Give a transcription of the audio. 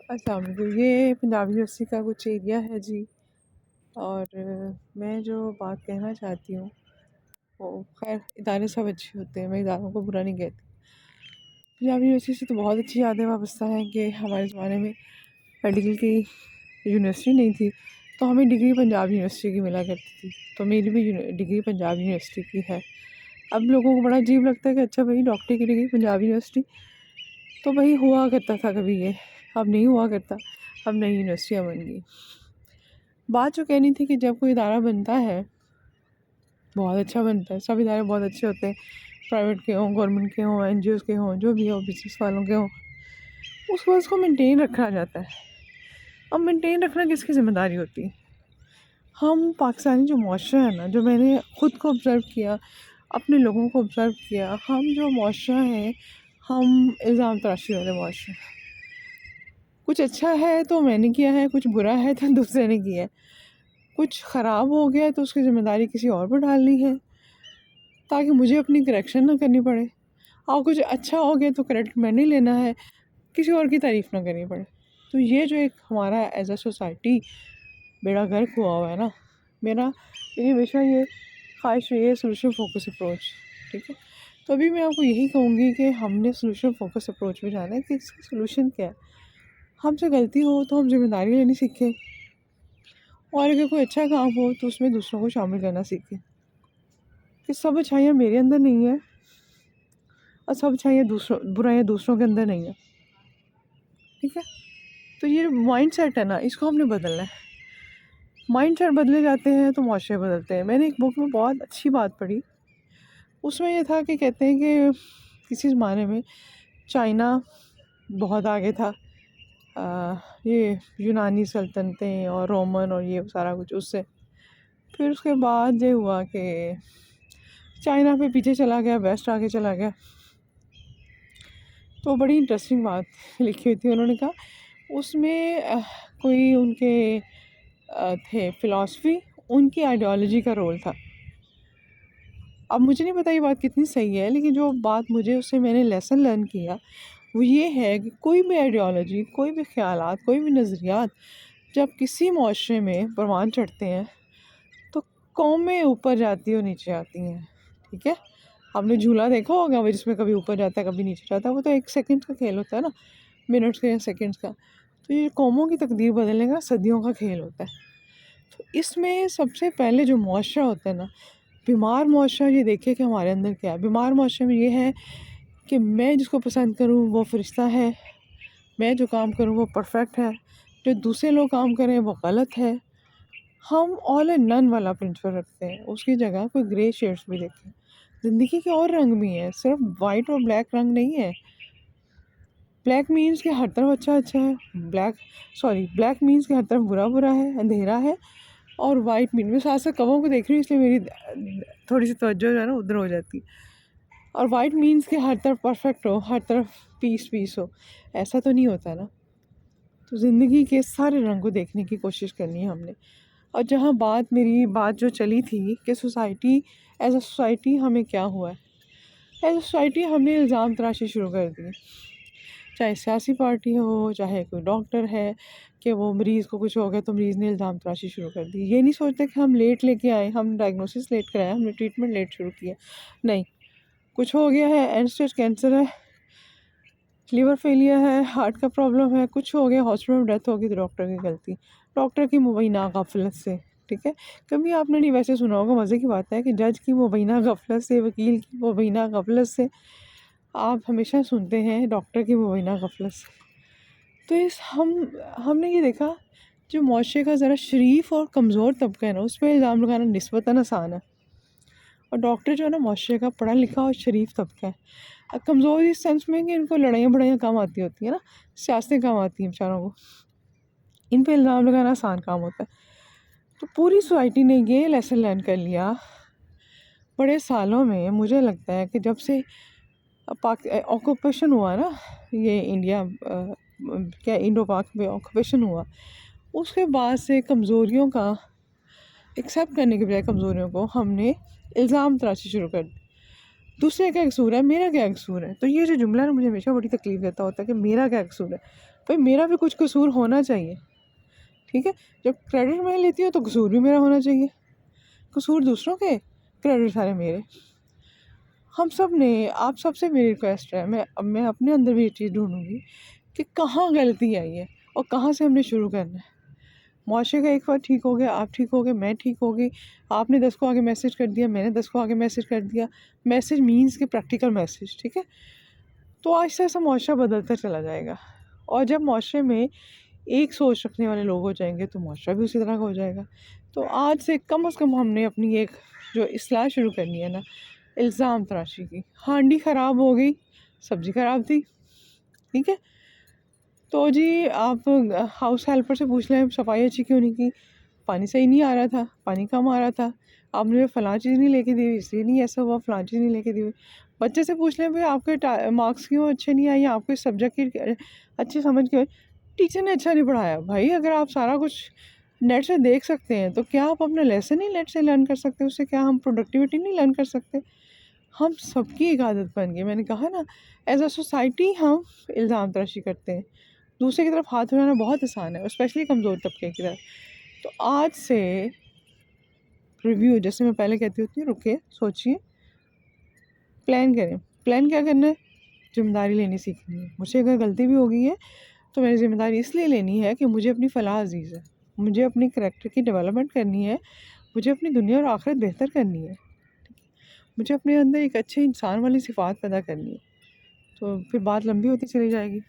अस्सलाम वालेकुम। ये पंजाब यूनिवर्सिटी का कुछ एरिया है जी। और मैं जो बात कहना चाहती हूँ वो खैर इदारे सब अच्छे होते हैं, मैं इदारों को बुरा नहीं कहती। पंजाब यूनिवर्सिटी से तो बहुत अच्छी यादें वाबस्ता हैं कि हमारे ज़माने में मेडिकल की यूनिवर्सिटी नहीं थी तो हमें डिग्री पंजाब यूनिवर्सिटी की मिला करती थी। तो मेरी भी डिग्री पंजाब यूनिवर्सिटी की है। अब लोगों को बड़ा अजीब लगता है कि अच्छा भाई डॉक्टर की डिग्री पंजाब यूनिवर्सिटी, तो भाई हुआ करता था कभी ये, अब नहीं हुआ करता, अब नई यूनिवर्सिटियाँ बन गई। बात जो कहनी थी कि जब कोई इदारा बनता है बहुत अच्छा बनता है, सब इदारे बहुत अच्छे होते हैं, प्राइवेट के हों, गवर्नमेंट के हों, एनजीओज़ के हों, जो भी हो, बिजनेस वालों के हों, उसके बाद उसको मेंटेन रखा जाता है। अब मेंटेन रखना किसकी ज़िम्मेदारी होती है? हम पाकिस्तानी जो मुआशरा है ना, जो मैंने ख़ुद को ऑब्ज़र्व किया, अपने लोगों को ऑब्ज़र्व किया, हम जो मुआशरा है, हम इल्ज़ाम तराशी वाले मुआशरा। कुछ अच्छा है तो मैंने किया है, कुछ बुरा है तो दूसरे ने किया है, कुछ ख़राब हो गया है तो उसकी ज़िम्मेदारी किसी और पर डालनी है ताकि मुझे अपनी करेक्शन ना करनी पड़े, और कुछ अच्छा हो गया तो क्रेडिट मैंने लेना है, किसी और की तारीफ़ ना करनी पड़े। तो ये जो एक हमारा एज अ सोसाइटी बेड़ा गर्क हुआ हुआ है ना, मेरी हमेशा ये ख्वाहिश रही है सोल्यूशन फोकस अप्रोच। ठीक है, तो अभी मैं आपको यही कहूँगी कि हमने सोल्यूशन फोकस अप्रोच में जाना है कि इसका सोल्यूशन क्या है। हमसे गलती हो तो हम जिम्मेदारी लेनी सीखें, और अगर कोई अच्छा काम हो तो उसमें दूसरों को शामिल करना सीखें कि सब अच्छाइयाँ मेरे अंदर नहीं है और सब अच्छाइयाँ बुराइयाँ दूसरों के अंदर नहीं है। ठीक है, तो ये माइंड सेट है ना, इसको हमने बदलना है। माइंड सेट बदले जाते हैं तो मुआशरे बदलते हैं। मैंने एक बुक में बहुत अच्छी बात पढ़ी, उसमें ये था कि कहते हैं कि किसी ज़माने में चाइना बहुत आगे था, ये यूनानी सल्तनतें और रोमन और ये सारा कुछ उससे। फिर उसके बाद ये हुआ कि चाइना पे पीछे चला गया, वेस्ट आगे चला गया। तो बड़ी इंटरेस्टिंग बात लिखी हुई थी, उन्होंने कहा उसमें कोई उनके थे फ़िलॉसफ़ी, उनकी आइडियोलॉजी का रोल था। अब मुझे नहीं पता ये बात कितनी सही है, लेकिन जो बात मुझे उससे मैंने लेसन लर्न किया वो ये है कि कोई भी आइडियोलॉजी, कोई भी ख़यालात, कोई भी नज़रियात जब किसी मुआशरे में परवान चढ़ते हैं तो कौमें ऊपर जाती और नीचे आती हैं। ठीक है, आपने झूला देखा होगा वो जिसमें कभी ऊपर जाता है कभी नीचे जाता है, वो तो 1 सेकंड का खेल होता है ना, मिनट्स का या सेकंड्स का। तो ये कौमों की तकदीर बदलने का सदियों का खेल होता है। तो इसमें सबसे पहले जो मुआशरा होता है ना, बीमार मुआशरा, ये देखिए कि हमारे अंदर क्या है। बीमार मुआशरे में ये है कि मैं जिसको पसंद करूँ वो फ़रिश्ता है, मैं जो काम करूँ वो परफेक्ट है, जो दूसरे लोग काम करें वो गलत है। हम ऑल एंड नन वाला प्रिंसिपल रखते हैं, उसकी जगह कोई ग्रे शेड्स भी देखें। ज़िंदगी के और रंग भी हैं, सिर्फ वाइट और ब्लैक रंग नहीं है। ब्लैक मीन्स कि हर तरफ अच्छा है, ब्लैक मीन्स कि हर तरफ बुरा है, अंधेरा है। और वाइट मीन, मैं साथ साथ कवों को देख रही हूँ इसलिए मेरी थोड़ी सी तवज्जो जो है ना उधर हो जाती है। और वाइट मीन्स कि हर तरफ परफेक्ट हो, हर तरफ पीस हो, ऐसा तो नहीं होता ना। तो ज़िंदगी के सारे रंग को देखने की कोशिश करनी है हमने। और जहाँ मेरी बात जो चली थी कि सोसाइटी, एज अ सोसाइटी हमें क्या हुआ है, एज अ सोसाइटी हमने इल्ज़ाम तराशी शुरू कर दी। चाहे सियासी पार्टी हो, चाहे कोई डॉक्टर है, कि वो मरीज़ को कुछ हो गया तो मरीज़ ने इल्ज़ाम तराशी शुरू कर दी। ये नहीं सोचते कि हम लेट लेके आए, हम डायग्नोसिस लेट कराया, हमने ट्रीटमेंट लेट शुरू किया। नहीं, कुछ हो गया है, एंड स्टेज कैंसर है, लीवर फेलियर है, हार्ट का प्रॉब्लम है, कुछ हो गया, हॉस्पिटल में डेथ होगी तो डॉक्टर की गलती, डॉक्टर की मुबैना गफलत से। ठीक है, कभी आपने नहीं वैसे सुना होगा, मज़े की बात है कि जज की मुबैना गफलत से, वकील की मुबैना गफलत से, आप हमेशा सुनते हैं डॉक्टर की मुबैना गफलत से। तो हमने ये देखा, जो मुआशरे का ज़रा शरीफ और कमज़ोर तबका है ना, उस पर इल्ज़ाम लगाना निस्बतन आसान है। और डॉक्टर जो है ना, मुआशरे का पढ़ा लिखा और शरीफ तबका है। कमज़ोर इस सेंस में कि इनको लड़ाइयाँ बड़ाइयाँ कम आती होती है ना, सियासतें कम आती हैं बेचारों को, इन पर इल्ज़ाम लगाना आसान काम होता है। तो पूरी सोसाइटी ने ये लेसन लर्न कर लिया बड़े सालों में। मुझे लगता है कि जब से ऑक्यूपेशन हुआ ना, ये इंडिया क्या इंडो पाक में ऑक्यूपेशन हुआ, उसके बाद से कमज़ोरियों का एक्सेप्ट करने के बजाय कमज़ोरियों को हमने इल्ज़ाम तराशी शुरू कर दी। दूसरे का कसूर है, मेरा क्या कसूर है। तो ये जो जुमला ना मुझे हमेशा बड़ी तकलीफ़ देता होता है कि मेरा क्या कसूर है। भाई मेरा भी कुछ कसूर होना चाहिए, ठीक है। जब क्रेडिट मैं लेती हूँ तो कसूर भी मेरा होना चाहिए। कसूर दूसरों के, क्रेडिट सारे मेरे। हम सब ने, आप सबसे मेरी रिक्वेस्ट है, मैं अपने अंदर भी ये चीज़ ढूंढूंगी कि कहाँ गलती आई है और कहाँ से हमने शुरू करना है। मुआशरे का एक बार ठीक हो गया, आप ठीक हो गए, मैं ठीक हो गई, आपने 10 को आगे मैसेज कर दिया, मैंने 10 को आगे मैसेज कर दिया। मैसेज मीन्स के प्रैक्टिकल मैसेज, ठीक है। तो आहिस्ता आहिस्ता मुआशरा बदलता चला जाएगा। और जब मुआशरे में एक सोच रखने वाले लोग हो जाएंगे तो मुआशरा भी उसी तरह का हो जाएगा। तो आज से कम हमने अपनी एक जो इस्लाह शुरू करनी है ना, इल्ज़ाम तराशी की। हांडी ख़राब हो गई, सब्ज़ी ख़राब थी, ठीक है। तो जी आप हाउस हेल्पर से पूछ लें सफाई अच्छी क्यों नहीं की, पानी सही नहीं आ रहा था, पानी कम आ रहा था, आपने मुझे फ़लाँ चीज़ नहीं लेके दी हुई, इसलिए नहीं ऐसा हुआ, फ़लाँ चीज़ नहीं लेके दी हुई। बच्चे से पूछ लें भाई आपके मार्क्स क्यों अच्छे नहीं आए, आपको इस सब्जेक्ट की अच्छी समझ क्यों, टीचर ने अच्छा नहीं पढ़ाया। भाई अगर आप सारा कुछ नेट से देख सकते हैं तो क्या आप अपना लेसन ही नेट से लर्न कर सकते हैं? उससे क्या हम प्रोडक्टिविटी नहीं लर्न कर सकते? हम सबकी एक आदत बन गई। मैंने कहा ना, एज अ सोसाइटी हम इल्ज़ाम तराशी करते हैं। दूसरे की तरफ हाथ उठाना बहुत आसान है, और स्पेशली कमज़ोर तबके की तरफ। तो आज से रिव्यू, जैसे मैं पहले कहती होती हूँ, रुकिए, सोचिए, प्लान करें। प्लान क्या करना है? ज़िम्मेदारी लेनी सीखनी है। मुझसे अगर गलती भी हो गई है तो मैंने ज़िम्मेदारी इसलिए लेनी है कि मुझे अपनी फ़लाह अज़ीज़ है, मुझे अपनी करैक्टर की डेवलपमेंट करनी है, मुझे अपनी दुनिया और आखिरत बेहतर करनी है, मुझे अपने अंदर एक अच्छे इंसान वाली सिफ़ात पैदा करनी है। तो फिर बात लंबी होती चली जाएगी।